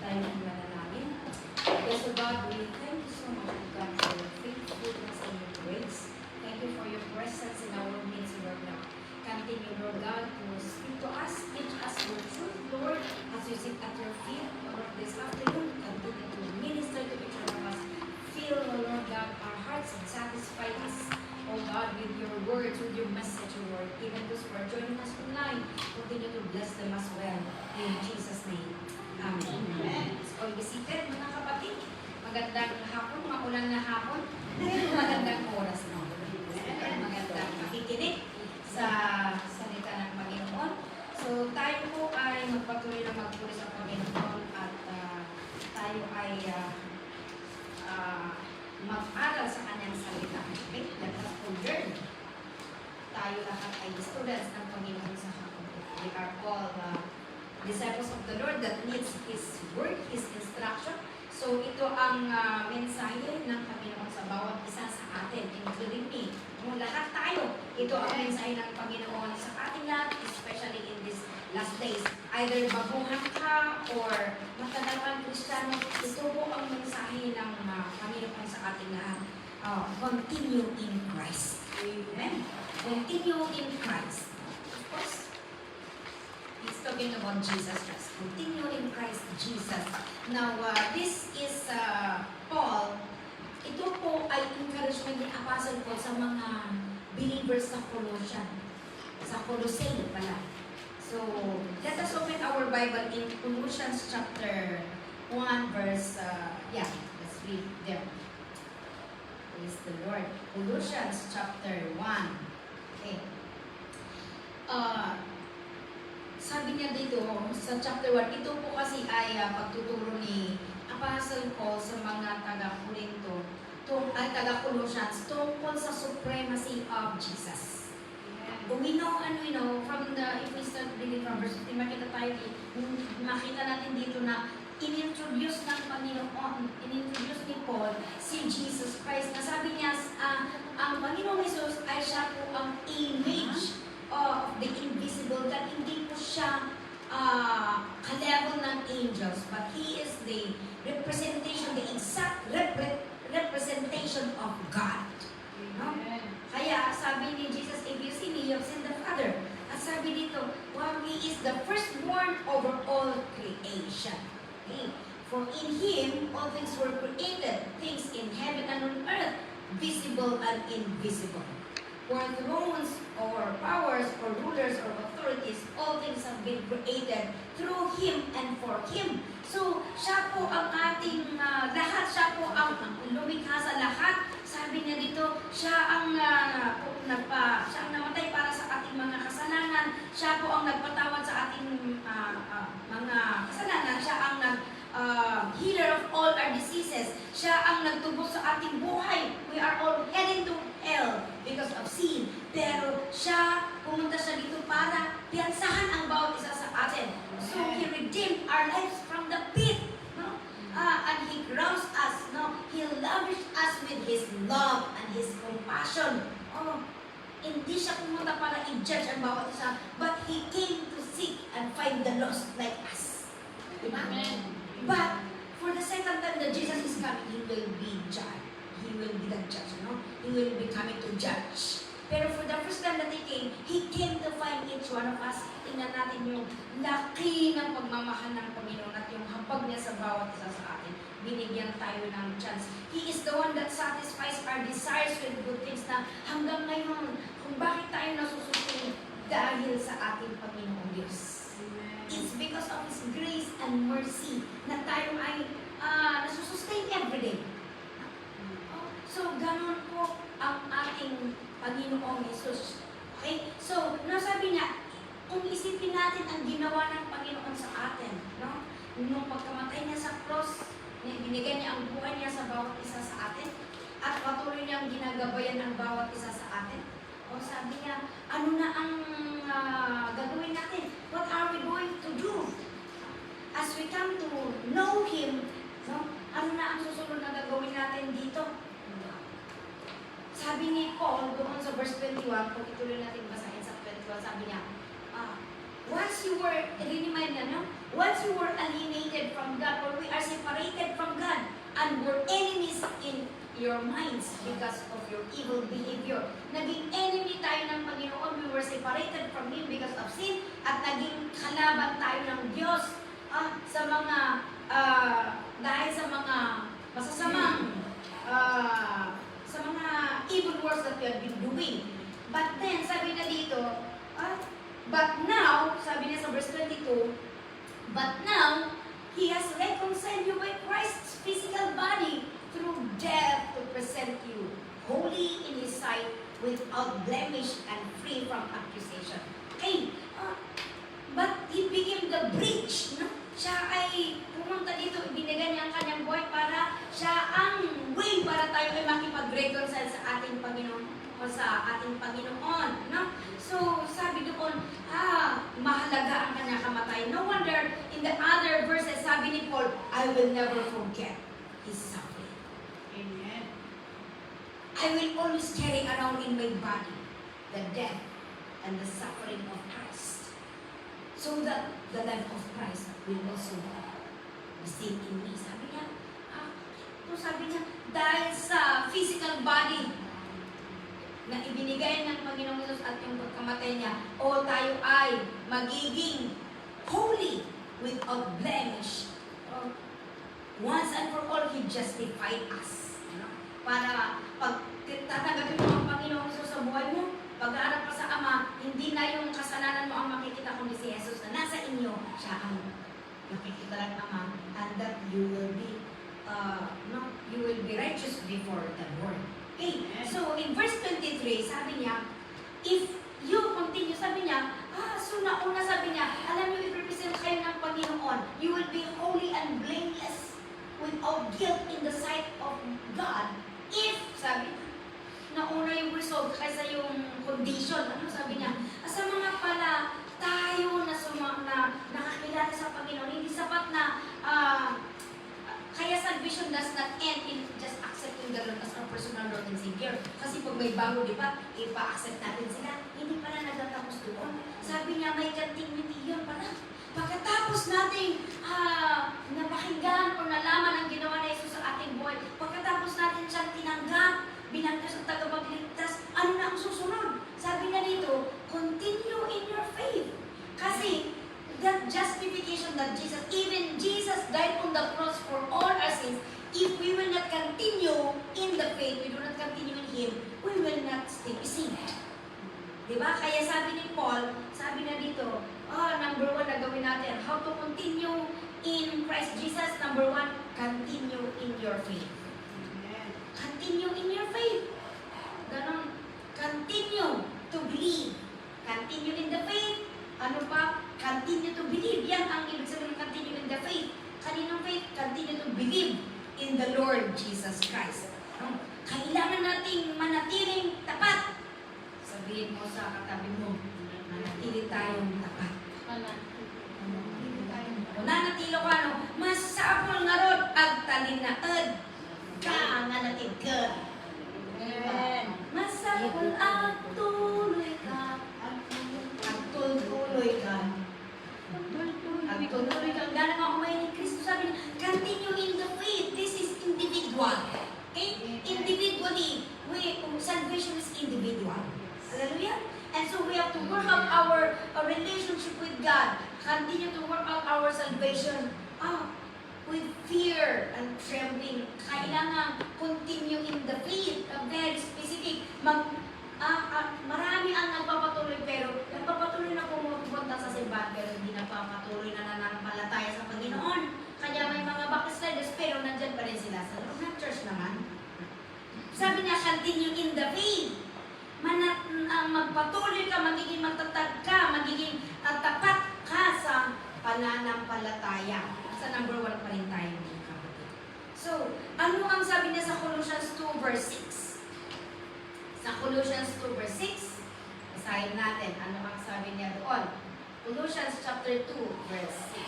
tayo ng mananangin. Yes, so God, we thank you so much, God, for your faithfulness and your grace. Thank you for your presence in our midst, Lord God. Continue, Lord God, to speak to us, teach us your truth, Lord, as we sit at your feet, Lord, this afternoon. Continue to minister to each one of us. Fill, Lord God, our hearts and satisfy us, oh God, with your words, with your message, Lord. Even those who are joining us online, continue to bless them as well. In Jesus' name. Amen. Amen. So, seated, mga kapatid. Magandang hapon, maulan na hapon. Magandang oras, no? Magandang makikinig sa salita ng Panginoon. So, tayo po ay magpatuloy na magpuri sa Panginoon at tayo ay mag-aral sa kanyang salita. Okay? Let us learn. Tayo lahat ay students ng Panginoon sa hapon. We are all disciples of the Lord that needs His word, His instruction. So, ito ang mensahe ng Panginoon sa bawat isa sa atin, including me. Lahat tayo, ito ang mensahe ng Panginoon sa ating lahat, especially in these last days. Either baguhan ka or matagal kang Kristiyano, ito po ang mensahe ng Panginoon sa ating lahat. Continue in Christ. Amen? Continue in Christ. Of course, it's talking about Jesus Christ. Continue in Christ Jesus. Now, this is Paul. Ito po ay encouragement ni Apostle Paul sa mga believers sa Colossian. Sa Colossae pala. So, let us open our Bible in Colossians chapter 1 verse, let's read there. Praise the Lord. Colossians chapter 1. Okay. Sabi niya dito sa chapter 1, ito po kasi ay pagtuturo ni Apostle Paul sa mga taga-Corinto, taga-Colossians tungkol sa supremacy of Jesus. We know, from if we start reading from verse 15, makita natin dito na in-introduce ng Panginoon, in-introduce ni Paul si Jesus Christ. Nasabi niya, ang Panginoong Jesus ay siya po ang image of the invisible, that hindi po siya ka-level ng angels, but He is the representation, the exact representation of God. You know? Kaya sabi ni Jesus, if you see me, you have seen the Father. At sabi dito, He is the firstborn over all creation. Okay? For in Him, all things were created, things in heaven and on earth, visible and invisible. For thrones or powers or rulers or authorities, all things have been created through Him and for Him. So, siya po ang ating lahat, siya po ang lumikha sa lahat. Sabi niya dito, siya ang namatay para sa ating mga kasalanan. Siya po ang nagpatawad sa ating mga kasalanan. Siya ang healer of all our diseases. Siya ang nagtubos sa ating buhay. We are all heading to hell because of sin. Pero pumunta siya dito para piyansahan ang bawat isa sa atin. So, He redeemed our lives from the pit. No? And He grounds us. No? He lavished us with His love and His compassion. Hindi siya pumunta para i-judge ang bawat isa, but He came to seek and find the lost like us. Amen. But for the second time that Jesus is coming, He will be judge. He will be the judge, He will be coming to judge. Pero for the first time that He came to find each one of us. Tingnan natin yung laki ng pagmamahal ng Panginoon at yung hapag niya sa bawat isa sa atin. Binigyan tayo ng chance. He is the one that satisfies our desires with good things na hanggang ngayon, kung bakit tayo nasusustain dahil sa ating Panginoong Diyos. It's because of His grace and mercy na tayo ay nasusustain everyday. So, ganun po ang ating Panginoong Jesus. Okay? So, nasabi niya, kung isipin natin ang ginawa ng Panginoon sa atin, no? Nung pagkamatay niya sa cross, binigay niya ang buhay niya sa bawat isa sa atin, at patuloy niyang ginagabayan ang bawat isa sa atin. Sabi niya, ano na ang gagawin natin? What are we going to do? As we come to know Him, no? Ano na ang susunod na gagawin natin dito? Sabi ni Paul doon sa verse 21, kung ituloy natin basahin sa 21, sabi niya, Once you were, remind na, no? Once you were alienated from God, or we are separated from God, and were enemies in your minds because of your evil behavior. Naging enemy tayo ng Panginoon. We were separated from Him because of sin, at naging kalaban tayo ng Diyos sa mga, dahil sa mga masasamang, sa mga evil works that we have been doing. But then, sabi na dito, but now, sabi niya sa verse 22, but now, He has reconciled you by Christ's physical body through death to present you holy in His sight, without blemish and free from accusation. Okay, but He became the bridge, no? Siya ay pumunta dito, ibinigay niya ang kanyang buhay para siya ang way para tayo ay makipag-reconcile sa ating Panginoon o sa ating Panginoon, no? So, sabi doon, mahalaga ang kanyang kamatay. No wonder, in the other verses, sabi ni Paul, I will never forget His suffering. Amen. I will always carry around in my body the death and the suffering of Christ, so that the life of Christ will also be seen in me. Sabi niya, sabi niya, dahil sa physical body na ibinigay ng Panginoong Jesus at yung pagkamatay niya, o tayo ay magiging holy without blemish. Once and for all, He justified us. Para pag tatanggapin mo ang Panginoong Jesus sa buhay mo, pag-aarap ka sa Ama, hindi na yung kasalanan mo ang makikita kundi si Jesus na nasa inyo, siya ang nakikita ng Ama, and that you will be righteous before the Lord. Okay, so in verse 23, sabi niya, if you continue, sabi niya, so nauna sabi niya, alam niyo, i-represent kayo ng Panginoon, you will be holy and blameless, without guilt in the sight of God, if, sabi, nauna yung result kaysa yung condition. Ano sabi niya? Sa mga pala tayo na nakakilala sa Panginoon, hindi sapat na kaya salvation does not end in just accepting the Lord as our personal Lord and Savior. Kasi pag may bago, di ba, ipa-accept natin sila. Hindi pala nagtatapos doon. Sabi niya, may continuity yun pala. Pagkatapos nating napakinggan o nalaman ang ginawa ni Jesus sa ating buhay, pagkatapos natin siyang tinanggap, binantas at tagapagligtas, ano na ang susunod? Sabi niya dito, continue in your faith. Kasi that justification that even Jesus died on the cross for all our sins, if we will not continue in the faith, we do not continue in Him, we will not stay saved. Diba? Kaya sabi ni Paul, sabi na dito, number 1 na gawin natin, how to continue in Christ Jesus. Number 1, continue in your faith. Amen. Continue in your faith. Ganon. Continue to believe. Continue in the faith. Ano pa? Continue to believe. Yan ang ibig sabihin ng continue in the faith. Kaninong faith? Continue to believe in the Lord Jesus Christ. Kailangan nating manatiling tapat. Sabihin mo sa katabi mo, manatili tayong tapat. Nanatilo ka, no? Masapol nga rod, agtalinaad ka nga natigad. Masapol ang tuloy ka. Agtul-tuloy ka. Agtul-tuloy ka. Gano'n nga umay ni Kristo, sabi niya, continue in the faith. This is individual. Okay? Individually. Salvation is individual. Hallelujah? And so we have to work out our relationship with God. Continue to work out our salvation with fear and trembling. Kailangan continue in the faith. Very specific. Marami ang nagpapatuloy pero nagpapatuloy na pumupunta sa simbahan pero hindi nagpapatuloy na nananampalataya sa Panginoon. Kaya may mga backsliders pero nandyan pa rin sila sa loob ng church naman. Sabi niya, continue in the faith. Magpatuloy ka, magiging matatag ka, magiging tapat ka sa pananampalataya. Sa number 1 pa rin tayo mga kapatid. So, ano ang sabi niya sa Colossians 2 verse 6? Sa Colossians 2 verse 6, basahin natin ano ang sabi niya doon. Colossians chapter 2 verse 6.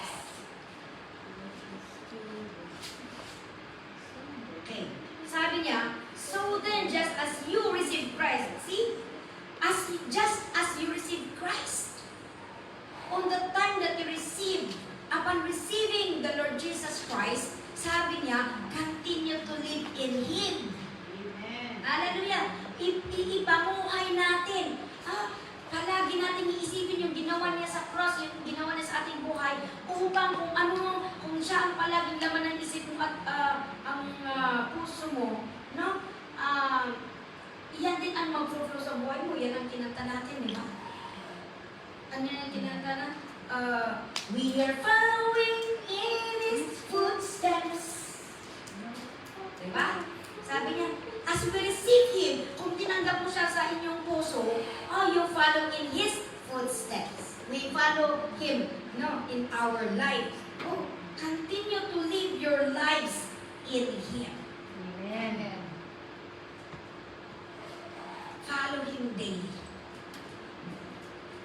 Okay. Sabi niya, so then just as you receive Christ, see? Just as you receive Christ on the upon receiving the Lord Jesus Christ, sabi niya, continue to live in Him. Amen. Hallelujah. Ipamuhay natin. Palagi natin iisipin yung ginawa niya sa cross, yung ginawa niya sa ating buhay, upang kung siya ang palaging laman ng isip mo at ang puso mo, no? Yan din ang mag-flow sa buhay mo. Yan ang kinanta natin, di ba? Ano yan ang kinanta na? We are following in His footsteps. Di ba? Sabi niya, as we receive Him, kung tinanggap mo siya sa inyong puso, you follow in His footsteps. We follow Him, no, in our life. Continue to live your lives in Him. Amen. Follow Him daily.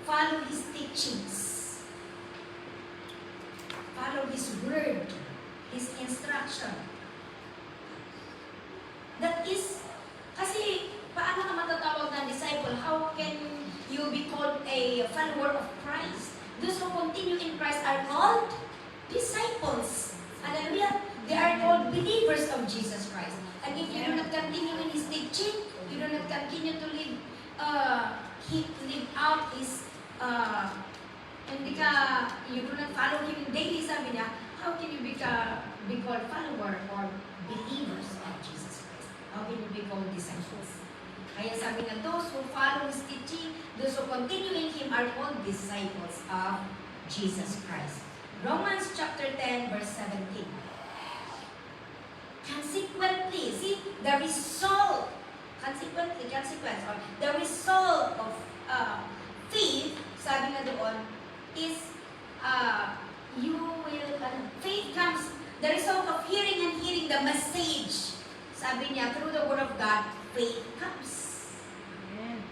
Follow His teachings. Follow His word, His instruction. That is, kasi paano ka matatawag na disciple? How can you be called a follower of Christ? Those who continue in Christ are called disciples. Hallelujah. They are called believers of Jesus Christ. And if you do not continue in His teaching, you do not continue to live out His, you do not follow Him daily, sabi niya, how can you be called follower or believers of Jesus Christ? How can you be called disciples? Kaya sabi na, those who follow His teaching, those who continue in Him are called disciples of Jesus Christ. Romans chapter 10, verse 17. Consequently, see, the result, or the result of faith, sabi na doon, is faith comes, the result of hearing and hearing the message. Sabi niya, through the Word of God, faith comes. Amen.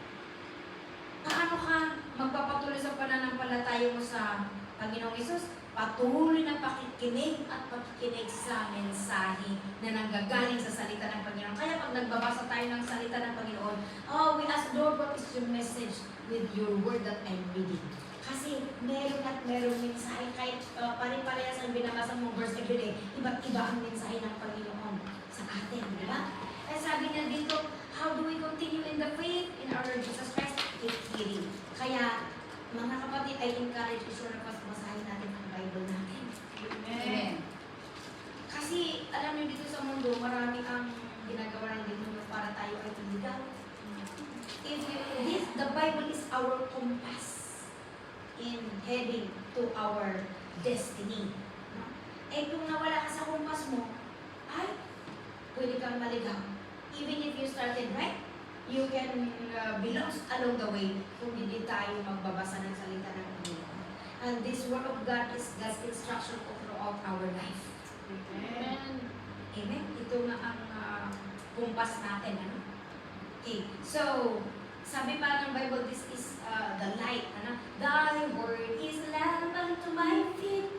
Paano ka magpapatuloy sa pananampalataya mo sa Panginoong Hesus? Patuloy na pakikinig at pakikinig sa mensahe na nanggagaling sa salita ng Panginoon. Kaya pag nagbabasa tayo ng salita ng Panginoon, we ask, Lord, what is your message with your word that I'm reading? Kasi meron at meron mensahe, kahit pare-parehas ang binabasa mong verse every day, iba't iba ang mensahe ng Panginoon sa atin, di ba? Kaya sabi niya dito, how do we continue in the faith in our Lord Jesus Christ? With hearing. Kaya, mga kapatid, I encourage you na basahin natin ang Bible natin. Amen. Kasi, alam niyo dito sa mundo, marami ang ginagawa ng demonyo para tayo ay tumigaw. The Bible is our compass in heading to our destiny. No? Kung nawala ka sa kumpas mo, pwede kang maligaw. Even if you started right, you can be lost along the way kung hindi tayo magbabasa ng salita ng Panginoon. And this Word of God is God's instruction throughout our life. Amen. Amen? Ito na ang kumpas natin. Ano? Okay. So, sabi pa ng Bible, this is the light. Ano? Thy word is lamp unto my feet.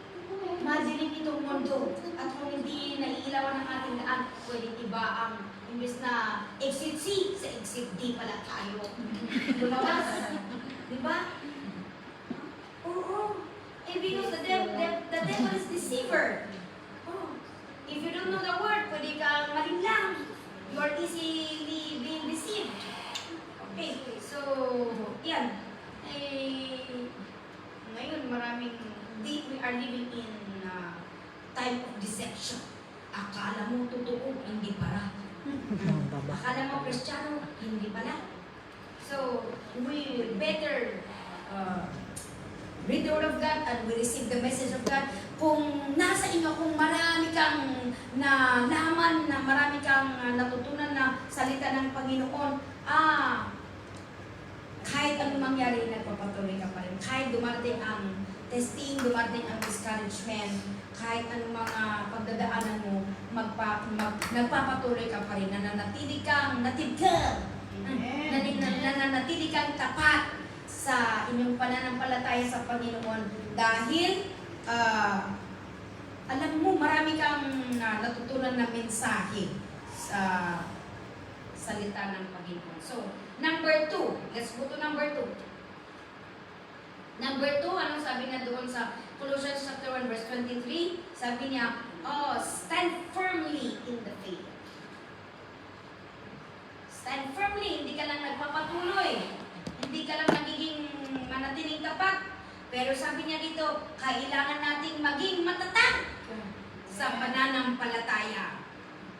Madilim itong mundo. At kung hindi naiilawan ng ating daan, pwedeng iba ang imbes na exit C, sa exit D pala tayo. Lumawas. Diba? Oo. Because the devil is deceiver. If you don't know the word, pwede kang malinlang. You are easily being deceived. Okay, so, yan. Ngayon, we are living in time of deception. Akala mo totoo, hindi pala. Akala mo Kristiyano, hindi pala. So, we better read the Word of God and we receive the message of God. Kung nasa inyo, kung marami kang nalaman, na marami kang natutunan na salita ng Panginoon, kahit anong mangyari, nagpapatuloy ka pa rin. Kahit dumating ang testing, dumating ang discouragement, kahit anong mga pagdadaanan mo, nagpapatuloy ka pa rin, nananatili kang natigil, nananatili kang tapat sa inyong pananampalataya sa Panginoon dahil alam mo, marami kang natutunan na mensahe sa salita ng Panginoon. So, number 2. Let's go to number 2. Number 2, anong sabi niya doon sa Colossians chapter 1 verse 23? Sabi niya, stand firmly in the faith. Stand firmly, hindi ka lang nagpapatuloy. Hindi ka lang nagiging manatiling tapat. Pero sabi niya dito, kailangan nating maging matatag sa pananampalataya.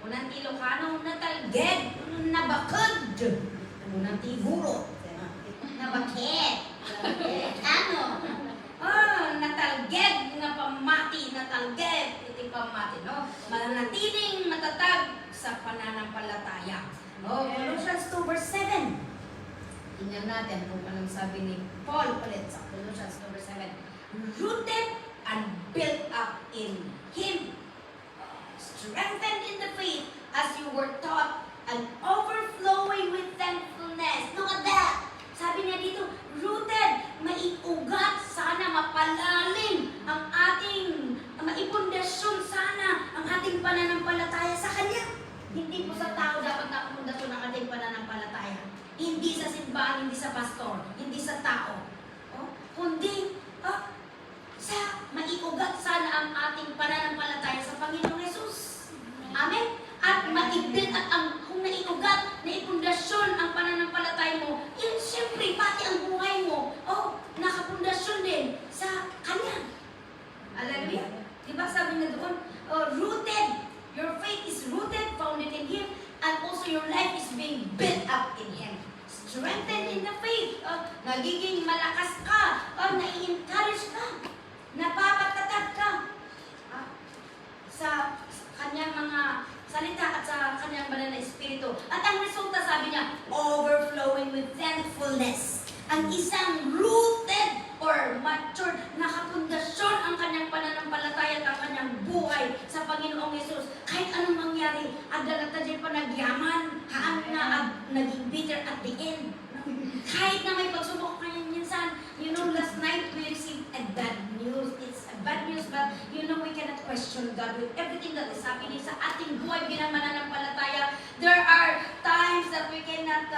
Unang Ilocano, natalged, nabakad. Unang Tiguro, nabakit. Ano? Natalged, nga pamati, natalged, iti pamati, no? Mananatiling matatag sa pananampalataya. Colossians 2 verse 7. Tingnan natin kung anong sabi ni Paul ulit sa Colossians 2 verse 7. Rooted and built up in Him, strengthened in the faith as you were taught, and overflowing with thankfulness. Look at that! Sabi niya dito, rooted, maiugat, sana mapalalim ang ating, maipundasyon sana ang ating pananampalataya sa Kanya. Hindi po sa tao dapat nakapundasyon ang ating pananampalataya. Hindi sa simbahan, hindi sa pastor, hindi sa tao. Kundi, sa maiugat sana ang ating pananampalataya sa Panginoong Yesus. Amen? At maibit at kung naiugat, naipundasyon ang pananampalataya mo, siyempre, pati ang buhay mo, nakapundasyon din sa Kanya. Hallelujah. Diba sabi na doon, rooted, your faith is rooted, founded in Him, and also your life is being built up in Him. Strengthened in the faith. Nagiging malakas ka. Nai-encourage ka. Napapatatag ka. Sa Kanyang mga salita at sa Kanyang banal na Espiritu. At ang resulta, sabi niya, overflowing with thankfulness. Ang isang rooted or matured, nakapundasyon ang kanyang pananampalataya at ang kanyang buhay sa Panginoong Yesus. Kahit anong mangyari, adalata dyan pa nagyaman, haan nga naging bitter at the end. Kahit na may pagsubok kayo minsan, last night we received a bad news. It's a bad news, but we cannot question God with everything that is happening sa ating buhay bilang mananampalataya. There are times that we cannot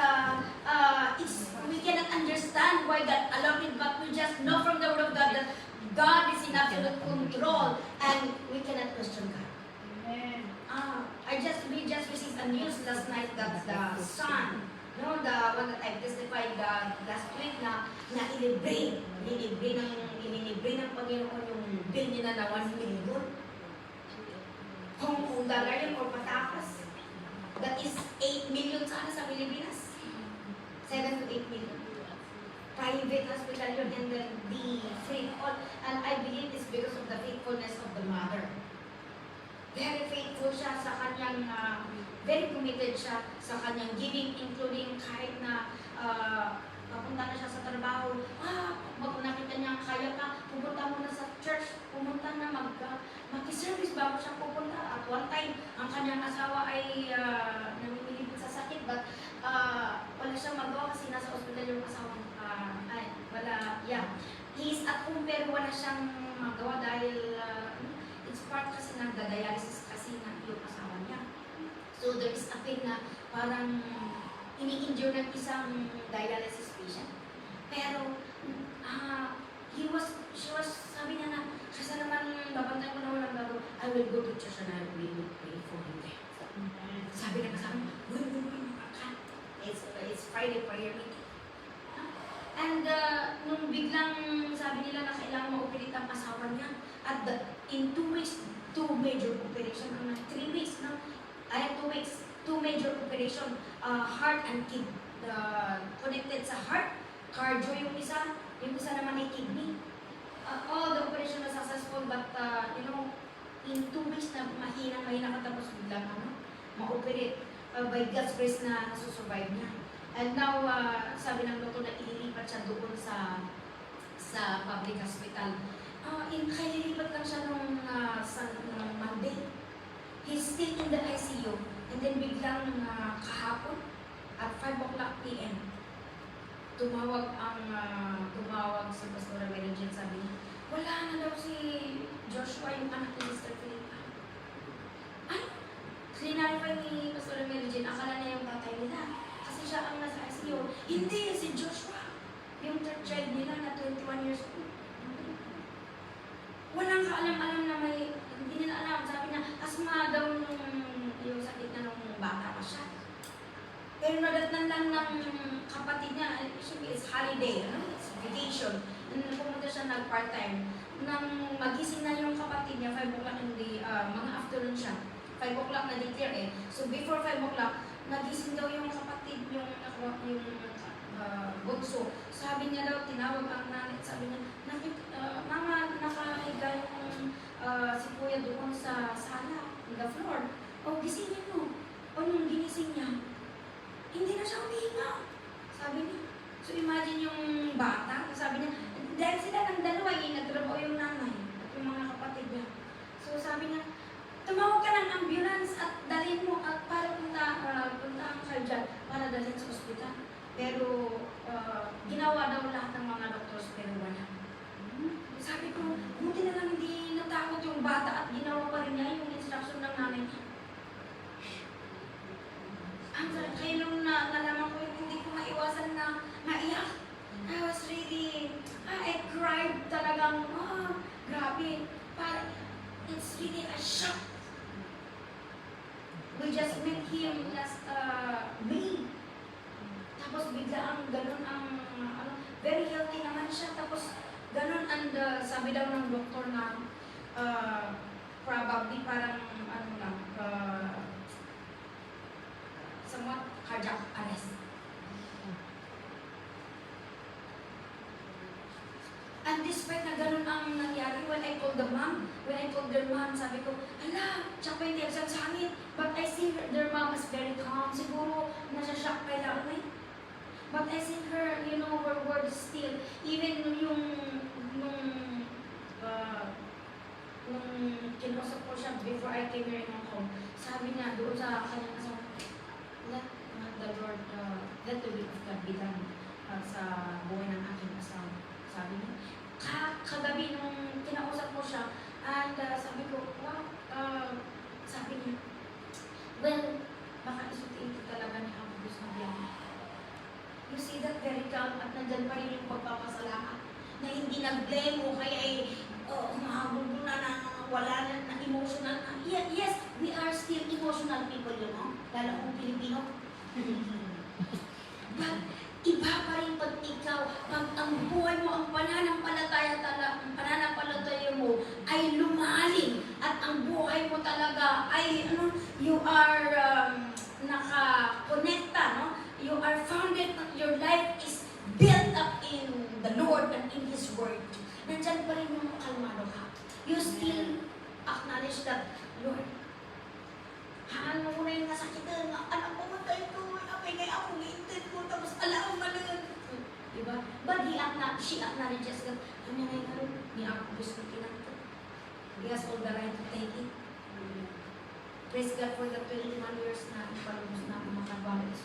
understand why God allowed it, but we just know from the Word of God that God is in absolute control and we cannot question God. Amen. We just received a news last night that the son, the one that I testified last week na ilibre ng Panginoon yung bill niya na 1 million. Kung dollar yun or patakas, that is 8 million sana sa Pilipinas. 7 to 8 million. Private hospital yun, and then the faithful, and I believe it's because of the faithfulness of the mother. Very faithful siya sa kanyang, very committed siya sa kanyang giving, including kahit na papunta na siya sa trabaho, pag nakita niya kaya ka, pupunta mo na sa church, pumunta na mag-service bago siya pupunta. At one time, ang kanyang asawa ay namimilipit sa sakit, but wala siyang magawa kasi nasa ospital yung asawa. He is at home pero wala siyang magawa dahil it's part kasi ng dialysis kasi ng yung asawa niya. So there is a pain na parang ini-injure ng isang dialysis patient. Pero she was, sabi niya na, kasi naman babantay ko na walang gagawin, I will go to church and I will pray for him there. Sabi na kasama, it's Friday prayer meeting. And nung biglang sabi nila na kailangan ma-operate ang asawa niya, at in 2 weeks, 2 major operation, 3 weeks, no? 2 weeks, 2 major operation, heart and kidney, connected sa heart, cardio yung isa naman ay kidney. All the operation was successful, but in 2 weeks na mahina katapos biglang ma-operate by God's grace na nasusurvive niya. And now, sabi ng doktor na ililipat siya doon sa public hospital. Ililipat lang siya nung Monday. He's still in the ICU. And then biglang kahapon, at 5 o'clock p.m., tumawag si Pastor Merenjen, sabi niya, wala na daw si Joshua, yung anak ni Mr. Philippa. Sinarify ni Pastor Merenjen, akala na yung tatay nila. Kasi siya ang nasa ICU. Hindi, si Joshua. yung third child nila na 21 years old. Walang kaalam-alam na may, hindi nila alam. Sabi niya, asma daw yung sakit na nung bata pa siya. Pero nadatnan lang ng kapatid niya, it's holiday, it's vacation. Pumunta siya nag-part-time. Nang magising na yung kapatid niya, 5 o'clock in the, mga afternoon siya. 5 o'clock na declare eh. So before 5 o'clock, nagising daw yung kapatid, yung bunso. Sabi niya daw, tinawag ang nanay. Sabi niya, mama, nakahiga yung si kuya doon sa sala, in the floor. O, gisingin mo. O, nung ginising niya, hindi na siya umihinga. Sabi niya. So imagine yung bata, sabi niya, dahil sila ng dalawa, nagtrabaho yung nanay at yung mga kapatid niya. So sabi niya, tumawag ka ng ambulance at dalhin mo at para punta ang kayo dyan para dalhin sa ospital. Pero ginawa daw lahat ng mga doctors pero wala. Sabi ko, buti na lang hindi natakot yung bata at ginawa pa rin niya yung instruction ng nanay niya. Ang kaya nung nalaman ko yung hindi ko maiwasan na maiyak. I was really, I cried talagang, grabe. Parang, it's really a shock. We just met him last May. Tapos bigla ang ganun ang, very healthy naman siya. Tapos ganun and sabi daw ng doktor na probably parang somewhat cardiac arrest. And despite na ganun ang nangyari, when I told their mom, sabi ko, ala, siya pa hindi ang sangit. But I see their mom is very calm. Siguro, nasa-shock pa lang eh. But I see her, her word still. Even nung kinusap ko siya before I came here in Hong Kong, sabi niya doon sa kanyang asawa, let the Lord, let the will of God be done sa buhay ng aking asawa. Sabi niya, kagabi nung kinausap mo siya, and sabi ko, wow, sabi niya, well, baka isutiin ko talaga ni Ambus na biyahe. You see that very calm at nandyan pa rin yung pagpapasalamat na hindi nag-blame mo kaya ay mahabol na wala na emotional. Yes, we are still emotional people, lalo kung Pilipino. But iba pa rin pag ikaw, pag ang buhay mo, ang pananampalataya mo ay lumalim at ang buhay mo talaga ay you are naka-connecta, no? You are founded, your life is built up in the Lord and in His Word. Nandyan pa rin yung kalmado ka. You still acknowledge that, Lord, ano mo na yung nasakitan, anak ko matay ko, apay ngay ako, giintid ko, tapos alaang malan. Diba? But she acknowledges that, ano nga yung ni ako gusto kinanto. He has all the right to take it. Praise God for the 21 years na ipalubos na makabalik.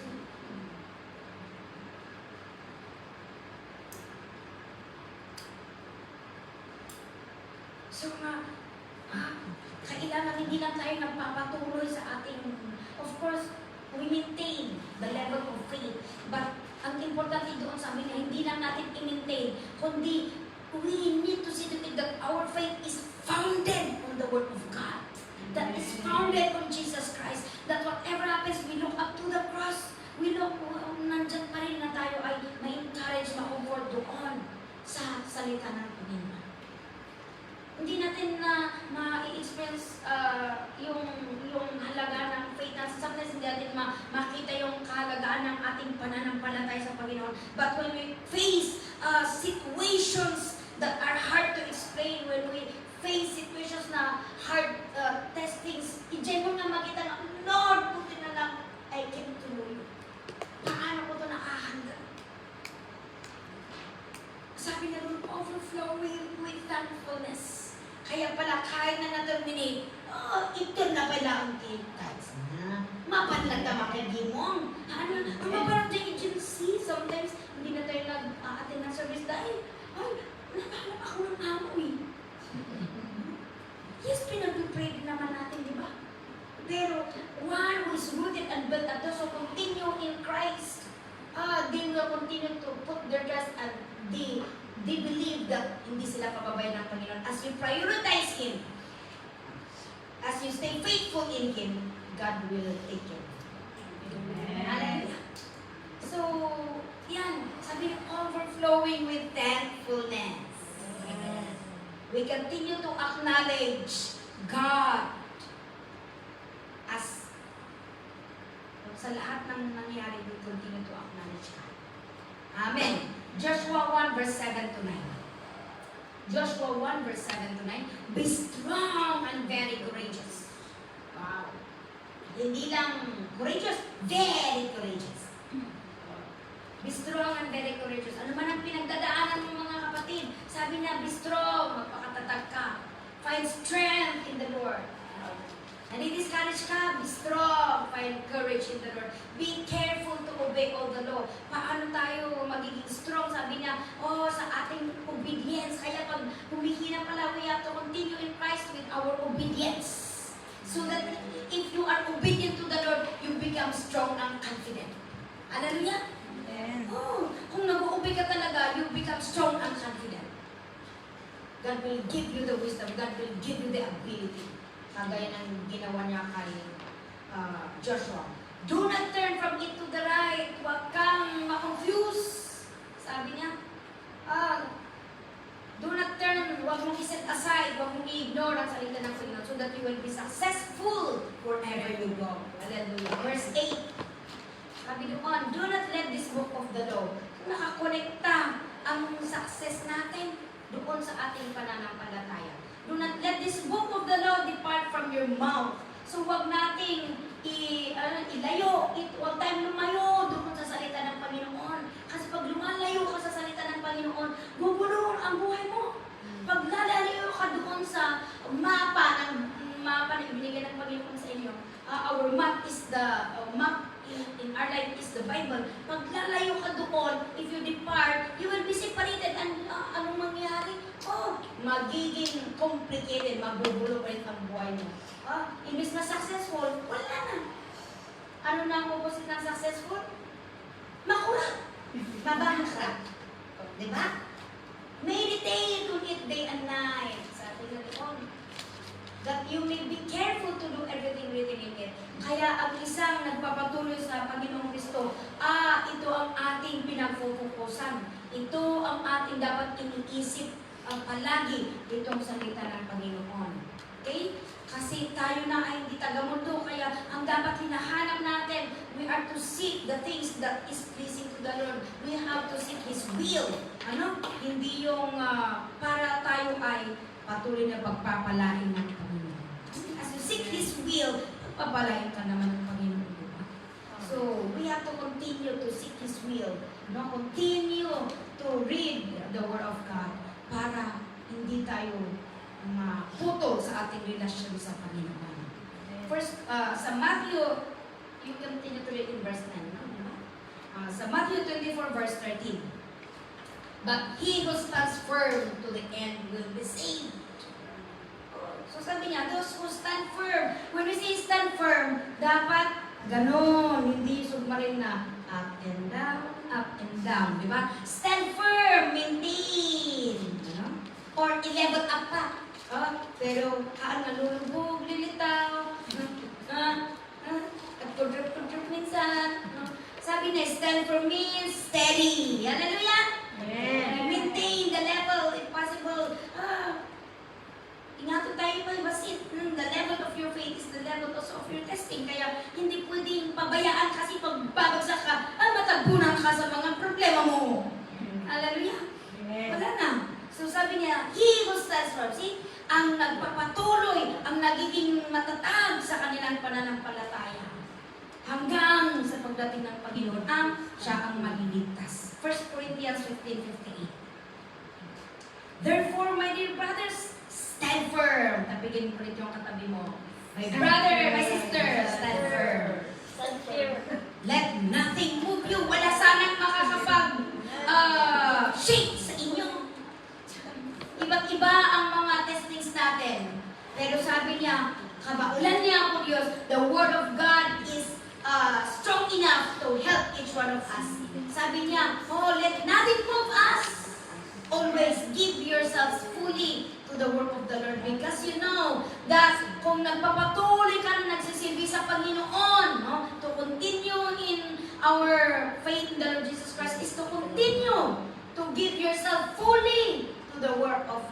So kailangan hindi lang tayo nagpapatuloy sa ating, of course, we maintain the level of faith. But ang importante doon sa amin na hindi lang natin i-maintain, kundi we need to see that our faith is founded on the Word of God. That is founded on Jesus Christ. That whatever happens, we look up to the cross. We look, nandyan pa rin na tayo ay ma-encourage, ma-comfort doon sa salita ng Panginoon. Hindi natin na ma-experience yung halaga ng faith natin. Sometimes hindi natin makita yung kahalagaan ng ating pananampalataya sa Panginoon. But when we face situations that are hard to explain, when we face situations na hard testings, i-dyan mo na makita na, Lord, buti na lang, I came to know you. Paano ko ito nakahanda? Sabi na doon, overflowing with thankfulness. Kaya pala, kahit na na-terminate, ito na pala ang tithes na. Mapanlag na makagimong. Ang maparang dyan agency, sometimes, hindi na tayo nag-attend ng service dahil, natahanap ako ng amo eh. Yes, pinag-pray din naman natin, di ba? Pero, one who is rooted and built at those who continue in Christ, they will continue to put their trust and they believe that hindi sila pababayan ng Panginoon. As you prioritize Him, as you stay faithful in Him, God will take care. Hallelujah. So, yan. Sabi, overflowing with thankfulness. We continue to acknowledge God as sa lahat ng nangyari, we continue to acknowledge God. Amen. Joshua 1 verse 7 to 9. Joshua 1 verse 7 to 9. Be strong and very courageous. Wow. Hindi lang courageous, very courageous. Be strong and very courageous. Ano man ang pinagdadaanan mo mga kapatid, sabi niya, be strong, magpakatatag ka. Find strength in the Lord. Nadi-discourage ka, be strong, find courage in the Lord. Be careful to obey all the law. Paano tayo magiging strong? Sabi niya, sa ating obedience. Kaya pag humihina pala, we have to continue in Christ with our obedience. So that if you are obedient to the Lord, you become strong and confident. Hallelujah? Kung nag-uubay ka talaga, you become strong and confident. God will give you the wisdom. God will give you the ability. Kagaya ng ginawa niya kay Joshua. Do not turn from it to the right. Huwag kang ma-confuse. Sabi niya, do not turn, huwag mong i-set aside, huwag mong i-ignore ang salita ng Panginoon so that you will be successful wherever you go. Hallelujah. Verse 8. Sabi doon, do not let this book of the law, nakakonekta ang success natin doon sa ating pananampalataya. Do not let this book of the law depart from your mouth. So huwag nating ilayo, huwag tayong lumayo doon sa salita ng Panginoon. Kasi pag lumalayo ka sa salita ng Panginoon, gugulong ang buhay mo. Pag lalayo ka doon sa mapa na ibinigay ng Panginoon sa inyo, our map is the map in our life is the Bible. Pag lalayo ka doon, if you depart, you will be separated. And anong mangyari? Magiging complicated, magugulo pa rin ang buhay mo. Imbis na successful, wala na. Ano na ang opposite ng successful? Makurap. Mabangkrut. Diba? Meditate on it day and night. Sabi na doon. That you may be careful to do everything written in it. Kaya ang isang nagpapatuloy sa Panginoong Kristo, ito ang ating pinagfufukusan. Ito ang ating dapat iniisip ang palagi itong salita ng Panginoon. Okay? Kasi tayo na ay hindi taga-mundo, kaya ang dapat hinahanap natin, we are to seek the things that is pleasing to the Lord. We have to seek His will. Hindi yung para tayo ay patuloy na pagpapalain ng Panginoon. As you seek His will, pagpapalain ka naman ng Panginoon. Diba? So, we have to continue to seek His will. Continue to read the Word of God para hindi tayo maputol sa ating relasyon sa Panginoon. First, sa Matthew, you continue to read in verse 9. Sa Matthew 24 verse 13. But he who stands firm to the end will be saved. So sabi niya, those who stand firm. When we say stand firm, dapat ganon, hindi submarin na up and down, di ba? Stand firm, maintain. Or i-level up pa. Pero nalulubog, lilitaw, at kudrup minsan. Sabi niya, stand firm means steady. Hallelujah! Maintain the level if possible. Ingatan tayo pa, basit. The level of your faith is the level also of your testing. Kaya hindi pwedeng pabayaan kasi pag babagsak ka, matabunan ka sa mga problema mo. Hallelujah! Wala na. So sabi niya, he who stands firm, see, ang nagpapatuloy, ang nagiging matatag sa kanilang pananampalataya. Hanggang sa pagdating ng Panginoon, siya ang maliligtas. 1 Corinthians 15:58. Therefore, my dear brothers, stand firm. Tapigin ko rin yung katabi mo. My brother, my sister, stand firm. Stand firm. Let nothing move you. Wala sanang makakapag-shake sa inyo. Iba't iba ang mga testings natin. Pero sabi niya, kabaulan niya ako Diyos, the Word of God is strong enough to help each one of us. Sabi niya, let nothing move us. Always give yourselves fully to the work of the Lord because you know that kung nagpapatuloy ka na nagsisilbi sa Panginoon, no, to continue in our faith in the Lord Jesus Christ is to continue to give yourself fully to the work of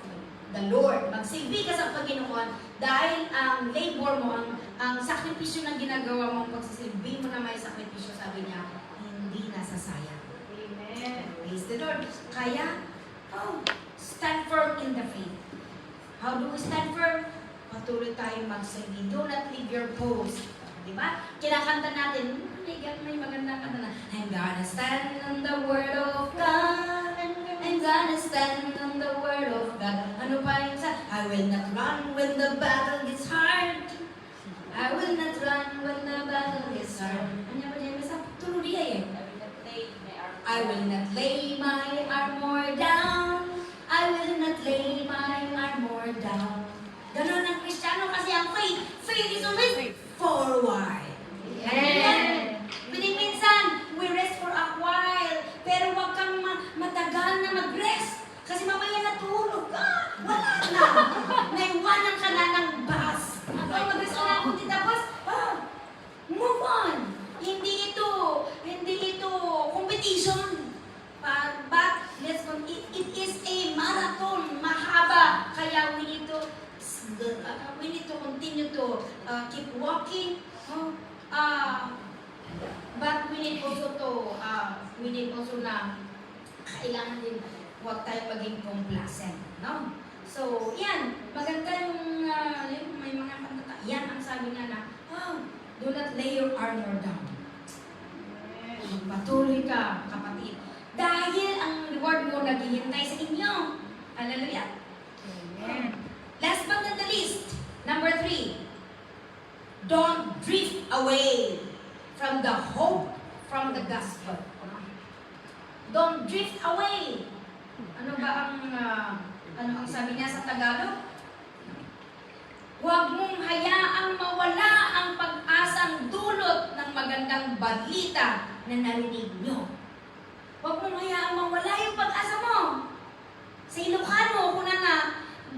the Lord. Magsilbi ka sa Panginoon dahil ang labor mo, ang sakripisyo na ginagawa mo, pagsisilbi mo na may sakripisyo, sabi niya, hindi nasasayang. Amen. Praise the Lord. Kaya, stand firm in the faith. How do we stand firm? Patuloy tayong magsilbi. Do not leave your post. Diba? Kinakanta natin, may magandang kanta na, I'm gonna stand on the word of God. I'm gonna stand on the word of God. Ano pa yung sa, I will not run when the battle gets hard. I will not run when the battle gets hard. Ano ba dyan? Sa tuloy eh. I will not lay my armor down. I will not lay my armor down. Ganon ang Kristiyano kasi ang faith. Faith is always forward. Amen. Piling minsan, we rest for a while. Pero wag kang matagal na mag-rest. Kasi mamaya natulog ka. Wala na. Naiwanan ka na ng bus. Ako mag-rest ka na kunti tapos, move on. Hindi ito competition. But let's go. It is a marathon, mahaba. Kaya we need to continue to keep walking. But we need also na kailangan din huwag tayo maging complacent, no? So, yan, maganda yung may mga kanta. Yan ang sabi nga na, do not lay your armor down. Magpatuloy ka, kapatid. Dahil ang reward mo naghihintay sa inyo. Hallelujah. Amen. Last but not the least, number 3. Don't drift away from the hope from the gospel. Don't drift away. Ano ang sabi niya sa Tagalog? Huwag mong hayaang mawala ang pag-asang dulot ng magandang balita na narinig nyo. Huwag mong hayaang mawala yung pag-asa mo. Sa Ilocano, kuna na,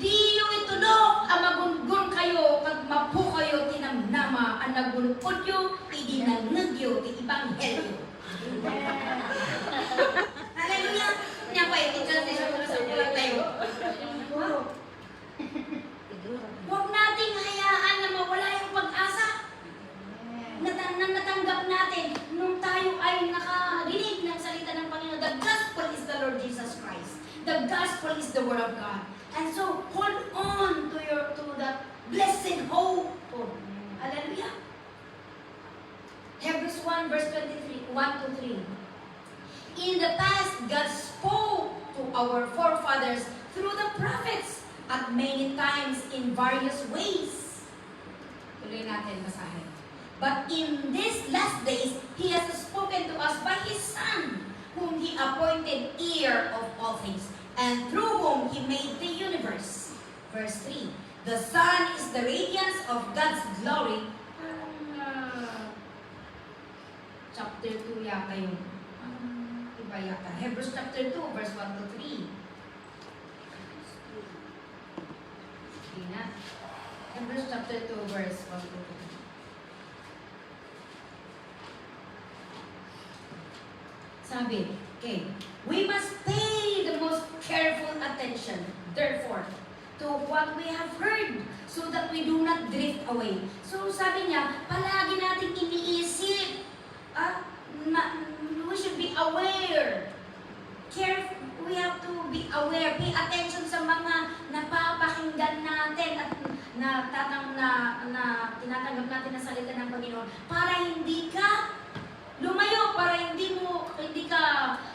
di yung itulog, amagungun kayo, kag mapu kayo, tinamnama, ang nagulpod yo, idinanag yo, ti ibanghelyo. Hallelujah! Niya ko, i-translation ko sa ulang tayo. Huwag nating hayaan na mawala yung pag-asa. Natanggap natin nung tayo ay nakarinig ng salita ng Panginoon. The gospel is the Lord Jesus Christ. The gospel is the word of God. And so, hold on to that blessed hope. Hallelujah. Hebrews 1 verse 23, 1 to 3. In the past, God spoke to our forefathers through the prophets at many times in various ways. Tuloy natin basahin. But in these last days, He has spoken to us by His Son, whom He appointed heir of all things, and through whom He made the universe. Verse 3. The Son is the radiance of God's glory. Chapter 2 yata yun. Iba yata. Hebrews chapter 2, verse 1 to 3. Sige na. Hebrews chapter 2, verse 1 to 3. Sabi, okay, we must pay the most careful attention, therefore, to what we have heard so that we do not drift away. So sabi niya, palagi nating iniisip, we should be aware. We have to be aware, pay attention sa mga napapakinggan natin at tinatanggap natin na salita ng Panginoon para hindi ka lumayo, para hindi ka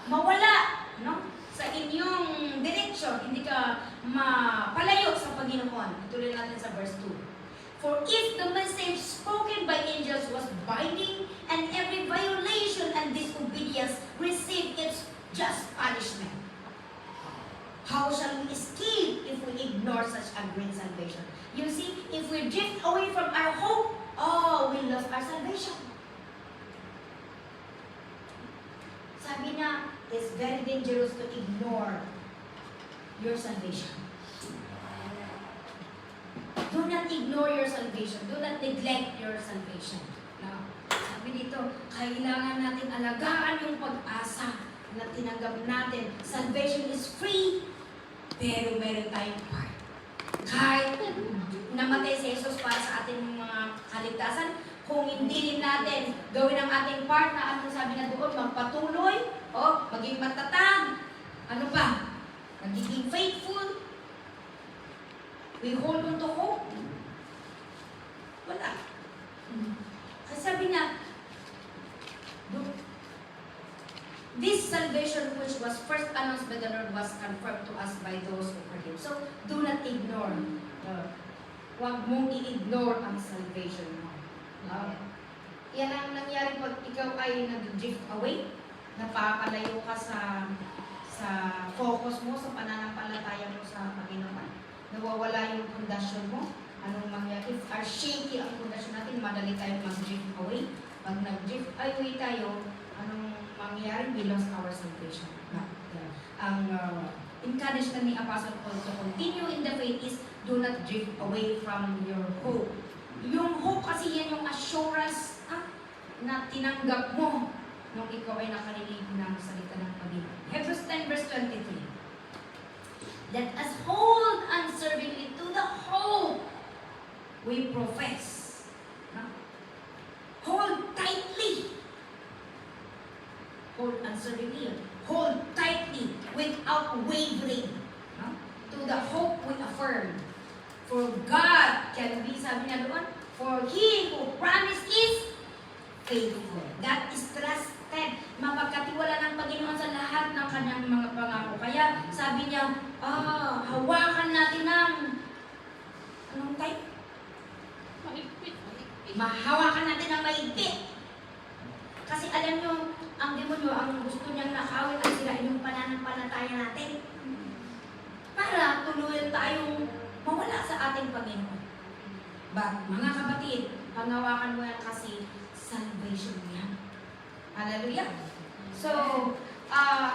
mawala, no? Sa inyong direction, hindi ka mapalayo sa Panginoon. Ituloy natin sa verse 2. For if the message spoken by angels was binding, and every violation and disobedience received its just punishment, how shall we escape if we ignore such a great salvation? You see, if we drift away from our hope, we lost our salvation. Sabi niya, it's very dangerous to ignore your salvation. Do not ignore your salvation. Do not neglect your salvation. Now, sabi dito, kailangan natin alagaan yung pag-asa na tinanggap natin. Salvation is free, pero meron tayong part. Kahit namatay si Jesus para sa ating mga kaligtasan, kung hindi rin natin gawin ang ating part na anong sabi na doon, magpatuloy, maging matatag, ano pa, magiging faithful, we hold on to hope. Wala. Kasi sabi niya, this salvation which was first announced by the Lord was confirmed to us by those who heard Him. So, do not ignore. Huwag mong i-ignore ang salvation mo. Yan ang nangyari pag ikaw ay nag-drift away, napapalayo ka sa focus mo, sa pananampalataya mo sa Panginoon. Nawawala yung pundasyon mo. Anong mangyari? If are shaky ang pundasyon natin, madali tayong mag-drift away. Pag nag-drift away tayo, anong mangyari? We lost our salvation. Ang encouragement ni Apostle Paul to continue in the faith is do not drift away from your hope. Yung hope kasi yan yung assurance na tinanggap mo nung ikaw ay nakarinig ng salita ng Panginoon. Hebrews 10 verse 23. Let us hold unswervingly to the hope we profess. Hold tightly. Hold unswervingly. Hold tightly without wavering. To the hope we affirm. For God can be, sabi niya doon, for He who promised is faithful. God is trusted. Mapagkatiwala ng Panginoon sa lahat ng kanyang mga pangako. Kaya sabi niya, hawakan natin ng anong type? Mahawakan natin ng maigpit. Kasi alam nyo, ang demonyo, ang gusto niyang nakawit at sirain yung pananampalataya natin. Para tuluyan tayong mawala sa ating Panginoon. But, mga kapatid, panghawakan mo yan kasi salvation yan. Hallelujah. So,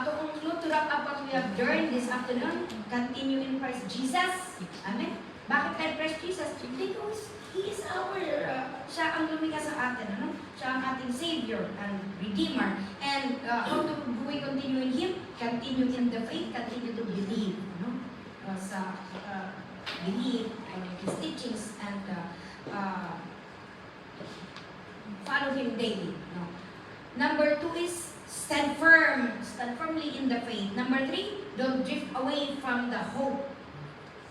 to conclude, to wrap up what we have learned this afternoon, continue in Christ Jesus. Amen. Bakit kay Christ Jesus? Because He is our, siya ang lumika sa atin, ano? Siya ang ating Savior and Redeemer. And how do we continue in Him? Continue in the faith, continue to believe, no? Believe in His teachings and follow Him daily. No? Number 2 is stand firmly in the faith. Number 3, don't drift away from the hope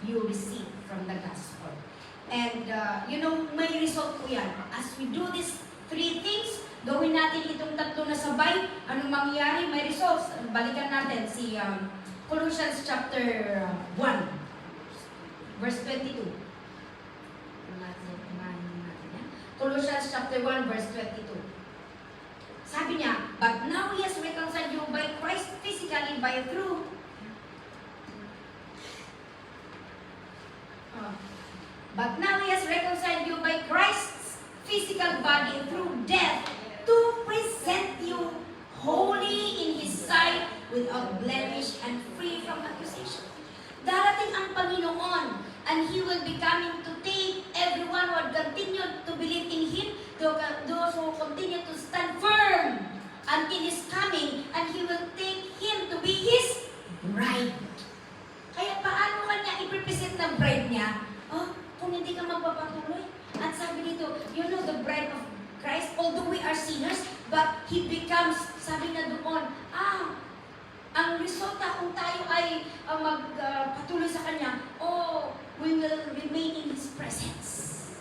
you receive from the gospel. And may result po yan. As we do these 3 things, gawin natin itong 3 na sabay, anong mangyayari? May results. Balikan natin si Colossians chapter 1, verse 22. Colossians chapter 1, verse 22. Sabi niya, but now He has reconciled you by Christ physically But now He has reconciled you by Christ's physical body through death to present you holy in His sight without blemish and free from accusation. Darating ang Panginoon and He will be coming to take everyone who had continued to believe in Him, those who continue to stand firm until His coming, and He will take him to be His bride. Kaya paano kanya i-represent ng bride niya? Kung hindi ka magpapatuloy. At sabi dito, the bride of Christ, although we are sinners, but He becomes, sabi na doon, ang resulta kung tayo ay magpatuloy sa Kanya, we will remain in His presence.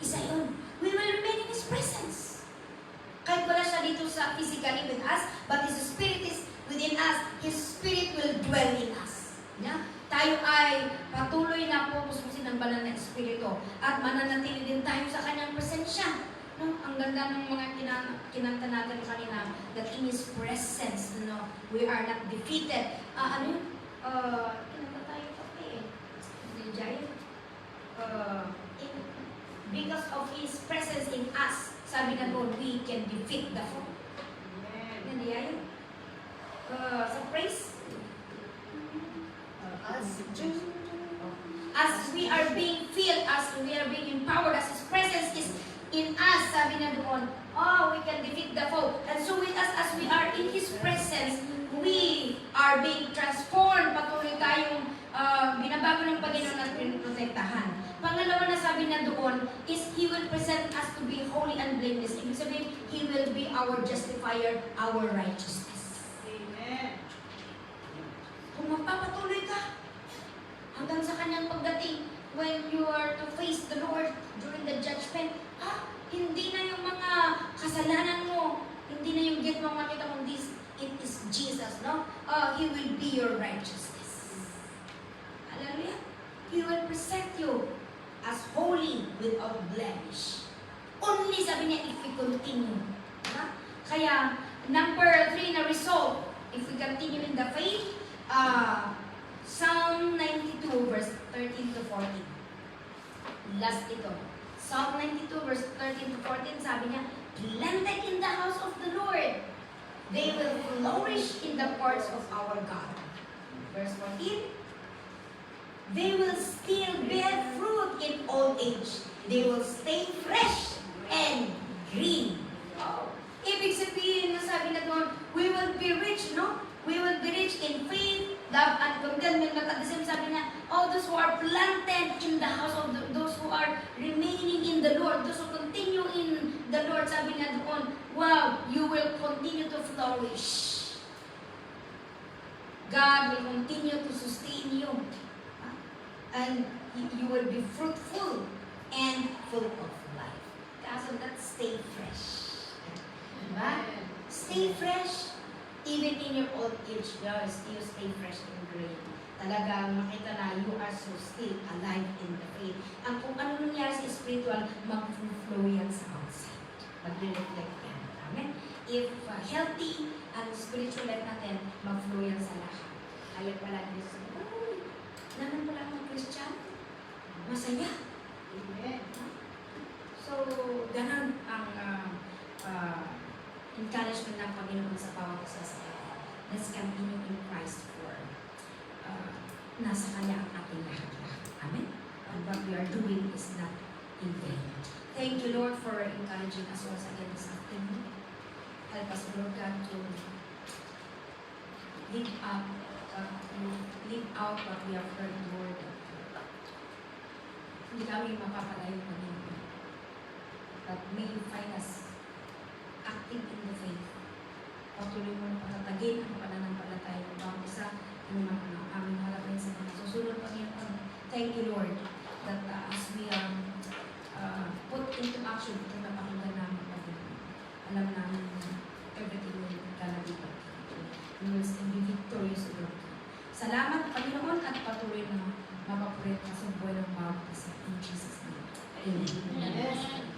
Isa yun. We will remain in His presence. Kahit wala siya dito sa physically with us, but His Spirit is within us. His Spirit will dwell in us. Yeah? Tayo ay patuloy na pupusin ng banal na Espiritu at mananatili din tayo sa Kanyang presensya. No? Ang ganda ng mga kinanta natin kanina, that in His presence, we are not defeated. Kinanta tayo kape because of His presence in us, sabi na doon, we can defeat the foe. Hindi yan? Sa praise, As we are being filled, as we are being empowered, as His presence is in us, sabi na doon, we can defeat the foe. And so with us, as we are in His presence, we are being transformed. Patuloy tayong binabago ng Panginoon at pinoprotektahan. Pangalawa na sabi na doon is He will present us to be holy and blameless. Ibig sabihin, He will be our justifier, our righteousness. Amen. Kung magpapatuloy ka hanggang sa kanyang pagdating, when you are to face the Lord during the judgment, hindi na yung mga kasalanan mo, hindi na yung get mo makita mong this, it is Jesus, no? He will be your righteousness. Hallelujah. He will present you as holy without blemish. Only, sabi niya, if we continue. Diba? Kaya, number 3 na result, if we continue in the faith, Psalm 92 verse 13 to 14. Last ito. Psalm 92 verse 13 to 14, sabi niya, planted in the house of the Lord, they will flourish in the courts of our God. Verse 14, they will still bear fruit in old age. They will stay fresh and green. Ibig sabihin na sabi na doon, we will be rich, no? We will be rich in faith, love, and contentment. But at the same sabi niya, those who are planted in the house of those who are remaining in the Lord, those who continue in the Lord, sabi niya doon, wow, you will continue to flourish. God will continue to sustain you. And you will be fruitful and full of life. Kaso that, stay fresh. Diba? Stay fresh. Even in your old age, you stay fresh and green. Talagang makita na you are so still alive in the faith. Ang kung ano nangyari sa spiritual, mag-flow yan sa outside. Mag-reflect yan. Amen? If healthy ang spiritual life natin, mag-flow yan sa lahat. Kaya pala din sa naman pala akong Christian. Masaya. Amen. So, ganun ang encouragement ng Panginoon sa bawat isa sa atin. Let's continue in Christ for nasa Kanya ang ating lahat-lahat. Amen? And what we are doing is not in vain. Thank you, Lord, for encouraging us once again this afternoon. Help us, Lord God, to live out what we have heard, Lord. Hindi kami mapapalayo, Panginoon. But may you find us active in the faith. Patuloy mo na patatagin ang pananampalataya ng bawat isa ng mga aming halapin sa mga susunod, Panginoon. Thank you, Lord, that as we put into action ito na pakinggan namin, Panginoon. Alam namin na everything will gonna be perfect. We will still be victorious, Lord. Salamat, Panginoon, at patuloy na mapapulit ka sa buhay ng bawat isa. In Jesus' name. Amen. Amen.